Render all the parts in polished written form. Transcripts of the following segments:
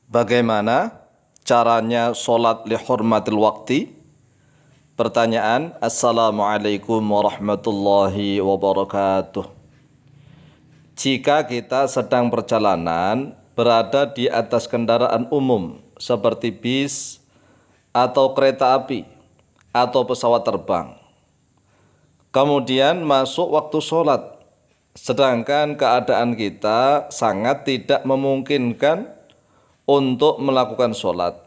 Bagaimana caranya sholat li hurmatil waqti? Pertanyaan. Assalamualaikum warahmatullahi wabarakatuh. Jika kita sedang perjalanan berada di atas kendaraan umum seperti bis atau kereta api atau pesawat terbang, kemudian masuk waktu sholat, sedangkan keadaan kita sangat tidak memungkinkan untuk melakukan sholat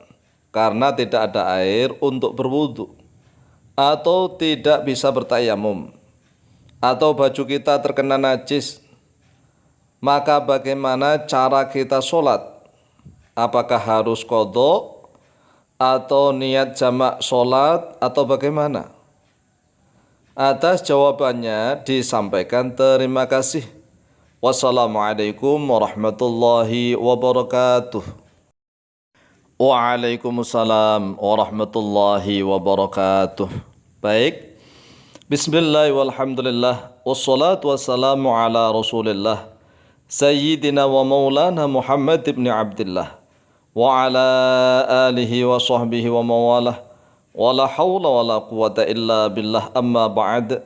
karena tidak ada air untuk berwudu, atau tidak bisa bertayamum, atau baju kita terkena najis, maka bagaimana cara kita sholat? Apakah harus qadha atau niat jamak sholat atau bagaimana? Atas jawabannya disampaikan terima kasih. Wassalamualaikum warahmatullahi wabarakatuh. Waalaikumsalam warahmatullahi wabarakatuh. Baik. Bismillah walhamdulillah wassalatu wassalamu ala rasulillah Sayyidina wa maulana Muhammad ibn Abdullah wa ala alihi wa sahbihi wa mawalah wa la hawla wa la quwata illa billah amma ba'd.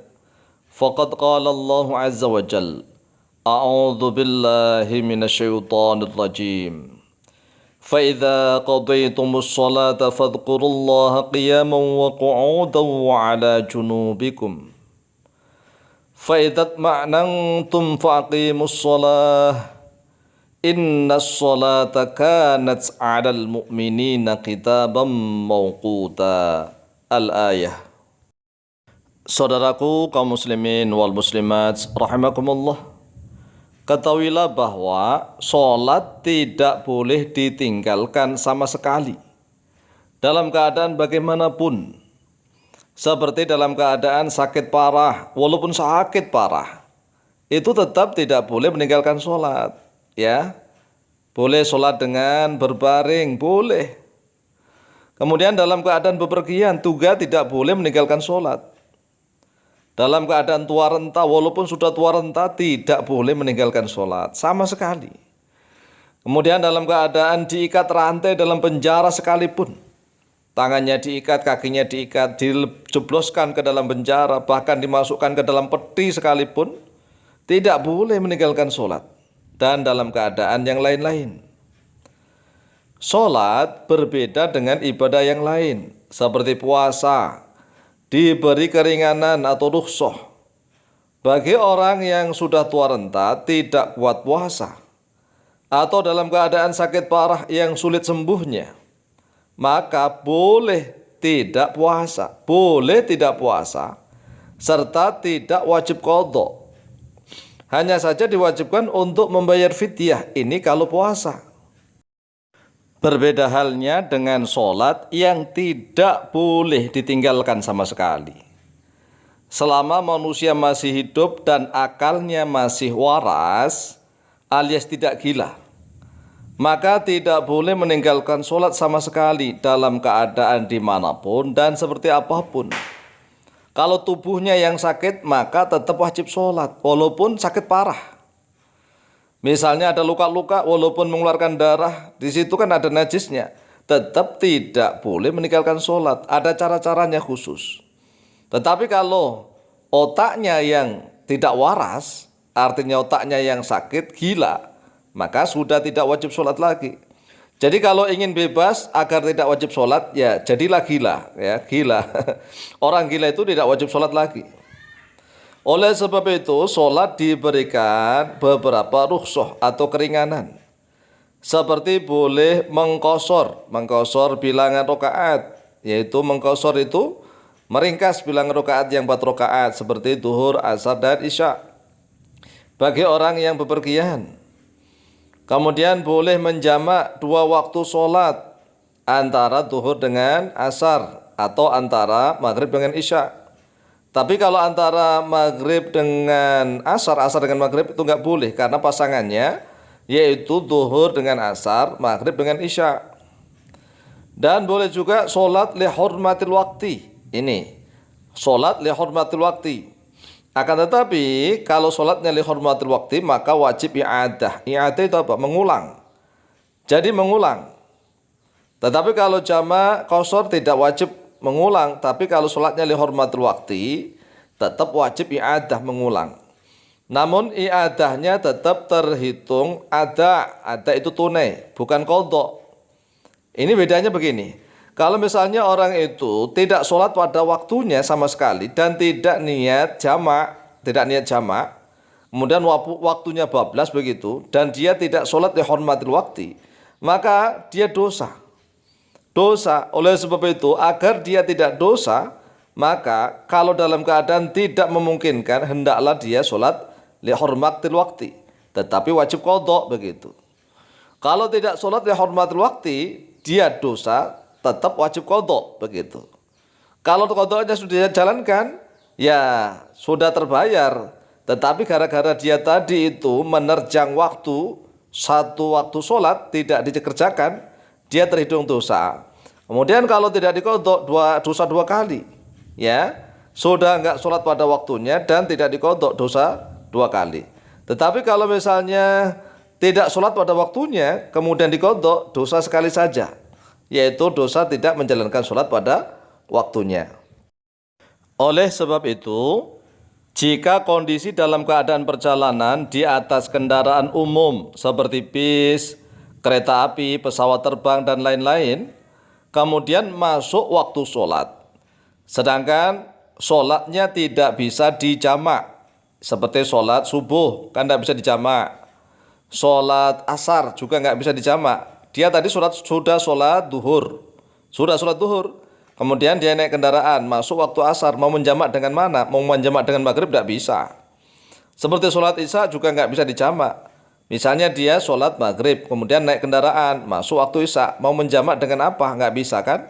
Faqad qala Allah azza wa jal, a'udhu billahi minasyaitanir rajim. فَإِذَا قَضَيْتُمُ الصَّلَاةَ فَاذْكُرُوا اللَّهَ قِيَامًا وَقُعُودًا وَعَلَى جُنُوبِكُمْ فَإِذَا اطْمَأْنَنْتُمْ فَأَقِيمُوا الصَّلَاةَ إِنَّ الصَّلَاةَ كَانَتْ عَلَى الْمُؤْمِنِينَ كِتَابًا مَوْقُوتًا. Al-Ayah. Saudaraku kaum muslimin wal muslimat rahimakumullah, ketahuilah bahwa sholat tidak boleh ditinggalkan sama sekali dalam keadaan bagaimanapun. Seperti dalam keadaan sakit parah, walaupun sakit parah, itu tetap tidak boleh meninggalkan sholat. Ya, boleh sholat dengan berbaring, boleh. Kemudian dalam keadaan bepergian juga tidak boleh meninggalkan sholat. Dalam keadaan tua renta, walaupun sudah tua renta, tidak boleh meninggalkan sholat sama sekali. Kemudian dalam keadaan diikat rantai dalam penjara sekalipun, tangannya diikat, kakinya diikat, dijebloskan ke dalam penjara, bahkan dimasukkan ke dalam peti sekalipun, tidak boleh meninggalkan sholat. Dan dalam keadaan yang lain-lain. Sholat berbeda dengan ibadah yang lain, seperti puasa, diberi keringanan atau rukhsah. Bagi orang yang sudah tua renta tidak kuat puasa, atau dalam keadaan sakit parah yang sulit sembuhnya, maka boleh tidak puasa, serta tidak wajib qadha. Hanya saja diwajibkan untuk membayar fidyah, ini kalau puasa. Berbeda halnya dengan sholat yang tidak boleh ditinggalkan sama sekali. Selama manusia masih hidup dan akalnya masih waras alias tidak gila, maka tidak boleh meninggalkan sholat sama sekali dalam keadaan dimanapun dan seperti apapun. Kalau tubuhnya yang sakit, maka tetap wajib sholat walaupun sakit parah. Misalnya ada luka-luka, walaupun mengeluarkan darah, di situ kan ada najisnya, tetap tidak boleh meninggalkan sholat. Ada cara-caranya khusus. Tetapi kalau otaknya yang tidak waras, artinya otaknya yang sakit, gila, maka sudah tidak wajib sholat lagi. Jadi kalau ingin bebas agar tidak wajib sholat, ya jadilah gila, ya gila. Orang gila itu tidak wajib sholat lagi. Oleh sebab itu, sholat diberikan beberapa rukhsah atau keringanan. Seperti boleh mengqashar bilangan rakaat, yaitu mengqashar itu meringkas bilangan rakaat yang 4 rakaat seperti duhur, asar, dan isya bagi orang yang bepergian. Kemudian boleh menjamak 2 waktu sholat antara duhur dengan asar atau antara maghrib dengan isya. Tapi kalau antara maghrib dengan asar, asar dengan maghrib itu nggak boleh karena pasangannya yaitu duhur dengan asar, maghrib dengan isya. Dan boleh juga sholat li hurmatil waqti. Ini sholat li hurmatil waqti. Akan tetapi kalau sholatnya li hurmatil waqti maka wajib i'adah. I'adah itu apa? Mengulang. Jadi mengulang. Tetapi kalau jamak qasar tidak wajib mengulang, tapi kalau sholatnya li hormatil waqti tetap wajib i'adah mengulang. Namun i'adahnya tetap terhitung ada itu tunai, bukan qadha. Ini bedanya begini. Kalau misalnya orang itu tidak sholat pada waktunya sama sekali dan tidak niat jamak, kemudian waktunya bablas begitu, dan dia tidak sholat li hormatil waqti, maka dia dosa. Oleh sebab itu, agar dia tidak dosa, maka kalau dalam keadaan tidak memungkinkan, hendaklah dia sholat li hormatil waqti, tetapi wajib qadha begitu. Kalau tidak sholat li hormatil waqti, dia dosa, tetap wajib qadha begitu. Kalau qadhanya sudah dijalankan, ya sudah terbayar. Tetapi gara-gara dia tadi itu menerjang satu waktu sholat tidak dikerjakan, dia terhitung dosa. Kemudian kalau tidak diqadha, dosa dua kali. Ya, sudah enggak sholat pada waktunya dan tidak diqadha, dosa dua kali. Tetapi kalau misalnya tidak sholat pada waktunya, kemudian diqadha, dosa sekali saja, yaitu dosa tidak menjalankan sholat pada waktunya. Oleh sebab itu, jika kondisi dalam keadaan perjalanan di atas kendaraan umum seperti bis, kereta api, pesawat terbang, dan lain-lain, kemudian masuk waktu sholat, sedangkan sholatnya tidak bisa dijamak, seperti sholat subuh kan tidak bisa dijamak, sholat asar juga nggak bisa dijamak. Dia tadi sudah sholat duhur, kemudian dia naik kendaraan, masuk waktu asar, mau menjamak dengan mana? Mau menjamak dengan maghrib tidak bisa. Seperti sholat isya juga nggak bisa dijamak. Misalnya dia sholat maghrib, kemudian naik kendaraan, masuk waktu isya, mau menjamak dengan apa? Nggak bisa kan?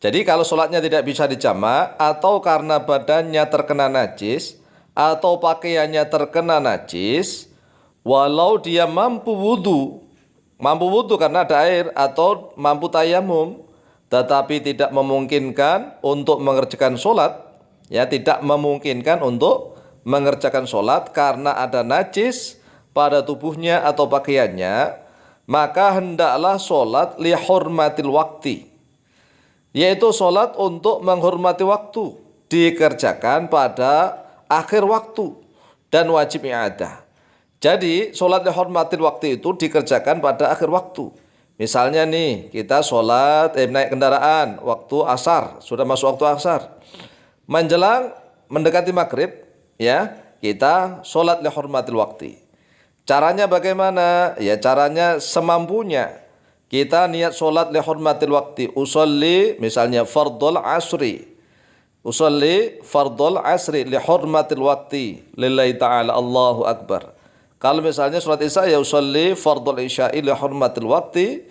Jadi kalau sholatnya tidak bisa dijamak, atau karena badannya terkena najis, atau pakaiannya terkena najis, walau dia mampu wudhu karena ada air, atau mampu tayamum, tetapi tidak memungkinkan untuk mengerjakan sholat, ya tidak memungkinkan untuk mengerjakan sholat karena ada najis pada tubuhnya atau pakaiannya, maka hendaklah sholat li hurmatil waqti, yaitu sholat untuk menghormati waktu, dikerjakan pada akhir waktu dan wajib i'adah. Jadi sholat li hurmatil waqti itu dikerjakan pada akhir waktu. Misalnya nih, kita sholat naik kendaraan waktu asar, sudah masuk waktu asar, menjelang mendekati maghrib, ya kita sholat li hurmatil waqti. Caranya bagaimana? Ya caranya semampunya. Kita niat sholat li hurmatil waqti, usolli misalnya fardul asri, li hurmatil waqti lillahi ta'ala, Allahu akbar. Kalau misalnya sholat isya, ya usolli fardul isya'i li hurmatil waqti,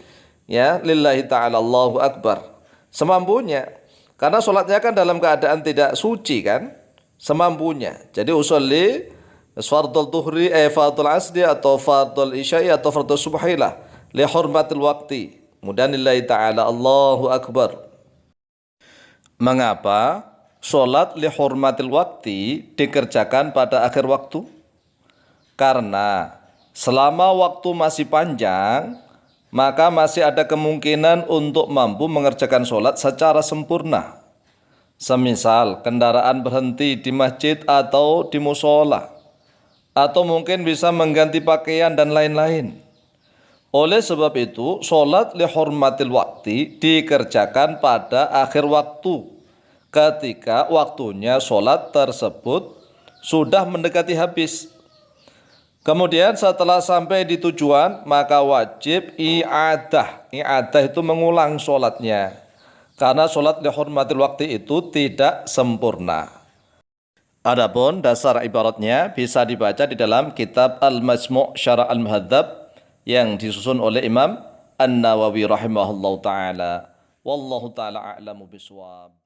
ya lillahi ta'ala, Allahu akbar. Semampunya, karena sholatnya kan dalam keadaan tidak suci kan, semampunya. Jadi usolli fardul tuhri, fardul asri, atau fardul isya'i, atau fardul subhilah li hurmatil waqti, kemudian lillahi ta'ala, Allahu akbar. Mengapa sholat li hurmatil waqti dikerjakan pada akhir waktu? Karena selama waktu masih panjang, maka masih ada kemungkinan untuk mampu mengerjakan sholat secara sempurna. Semisal kendaraan berhenti di masjid atau di musola, atau mungkin bisa mengganti pakaian dan lain-lain. Oleh sebab itu, sholat li hurmatil waqti dikerjakan pada akhir waktu, ketika waktunya sholat tersebut sudah mendekati habis. Kemudian setelah sampai di tujuan, maka wajib i'adah. I'adah itu mengulang sholatnya, karena sholat li hurmatil waqti itu tidak sempurna. Adapun dasar ibaratnya bisa dibaca di dalam kitab Al-Majmu' Syarah Al-Muhadzab yang disusun oleh Imam An-Nawawi rahimahullahu ta'ala. Wallahu ta'ala a'lamu biswab.